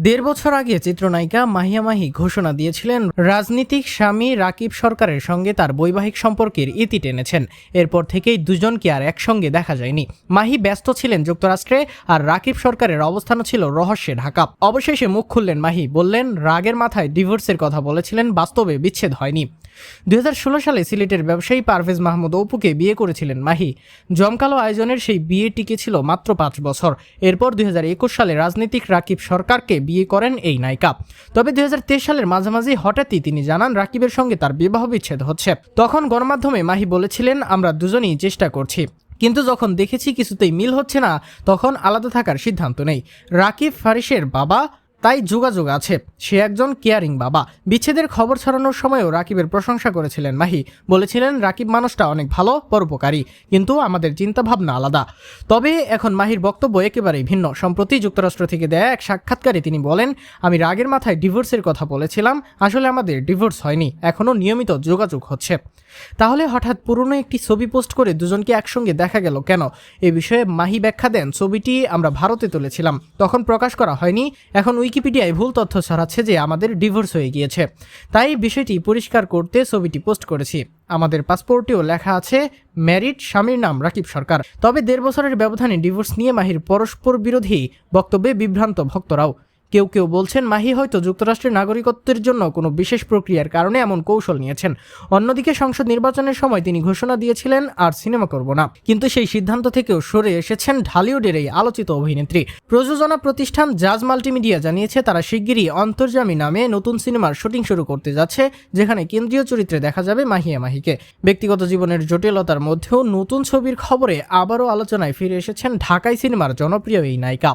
দেড় বছর আগে চিত্রনায়িকা মাহিয়া মাহি ঘোষণা দিয়েছিলেন রাজনীতিক স্বামী রাকিব সরকারের সঙ্গে তার বৈবাহিক সম্পর্কের ইতি টেনেছেন। এরপর থেকেই দুজনকে আর একসঙ্গে দেখা যায়নি। মাহি ব্যস্ত ছিলেন যুক্তরাষ্ট্রে, আর রাকিব সরকারের অবস্থানও ছিল রহস্যে ঢাকা। অবশেষে মুখ খুললেন মাহি, বললেন রাগের মাথায় ডিভোর্সের কথা বলেছিলেন, বাস্তবে বিচ্ছেদ হয়নি। 2016 সালে সিলেটের ব্যবসায়ী পারভেজ মাহমুদ অপুকে বিয়ে করেছিলেন মাহি। জমকালো আয়োজনের সেই বিয়ে টিকেছিল মাত্র 5 বছর। এরপর 2021 সালে রাজনীতিক রাকিব সরকারকে বিয়ে করেন এই নায়িকা। তবে 2023 সালের মাঝামাঝি হঠাৎই তিনি জানান রাকিবের সঙ্গে তার বিবাহ বিচ্ছেদ হচ্ছে। তখন গণমাধ্যমে মাহি বলেছিলেন, আমরা দুজনেই চেষ্টা করছি, কিন্তু যখন দেখেছি কিছুতেই মিল হচ্ছে না, তখন আলাদা থাকার সিদ্ধান্ত নেই। রাকিব ফারিসের বাবা, তাই যোগাযোগ আছে। সে একজন কেয়ারিং বাবা। বিচ্ছেদের খবর ছড়ানোর সময়ও রাকিবের প্রশংসা করেছিলেন মাহি। বলেছিলেন, রাকিব মানুষটা অনেক ভালো, পরোপকারী, কিন্তু আমাদের চিন্তাভাবনা আলাদা। তবে এখন মাহির বক্তব্য একেবারেই ভিন্ন। সম্প্রতি যুক্তরাষ্ট্র থেকে দেয়া এক সাক্ষাৎকারে তিনি বলেন, আমি রাগের মাথায় ডিভোর্সের কথা বলেছিলাম, আসলে আমাদের ডিভোর্স হয়নি, এখনও নিয়মিত যোগাযোগ হচ্ছে। তাহলে হঠাৎ পুরনো একটি ছবি পোস্ট করে দুজনকে একসঙ্গে দেখা গেল কেন? এ বিষয়ে মাহি ব্যাখ্যা দেন, ছবিটি আমরা ভারতে তুলেছিলাম, তখন প্রকাশ করা হয়নি। এখন উইকিপিডিয়ায় ভুল তথ্য ছড়াচ্ছে যে আমাদের ডিভোর্স হয়ে গিয়েছে, তাই বিষয়টি পরিষ্কার করতে ছবিটি পোস্ট করেছি। আমাদের পাসপোর্টেও লেখা আছে ম্যারিড, স্বামীর নাম রাকিব সরকার। তবে 1.5 বছরের ব্যবধানে ডিভোর্স নিয়ে মাহির পরস্পর বিরোধী বক্তব্যে বিভ্রান্ত ভক্তরাও। কেউ কেউ বলছেন মাহি হয়তো যুক্তরাষ্ট্রের নাগরিকত্বের জন্য কোনো বিশেষ প্রক্রিয়ার কারণে এমন কৌশল নিয়েছেন। অন্যদিকে সংসদ নির্বাচনের সময় তিনি ঘোষণা দিয়েছিলেন আর সিনেমা করব না, কিন্তু সেই সিদ্ধান্ত থেকেও সরে এসেছেন ঢালিউডের এই আলোচিত অভিনেত্রী। প্রযোজনা প্রতিষ্ঠান জাজ মাল্টিমিডিয়া জানিয়েছে তারা শিগগিরই অন্তর্যামী নামে নতুন সিনেমার শুটিং শুরু করতে যাচ্ছে, যেখানে কেন্দ্রীয় চরিত্রে দেখা যাবে মাহিয়া মাহিকে। ব্যক্তিগত জীবনের জটিলতার মধ্যেও নতুন ছবির খবরে আবারও আলোচনায় ফিরে এসেছেন ঢাকাই সিনেমার জনপ্রিয় এই নায়িকা।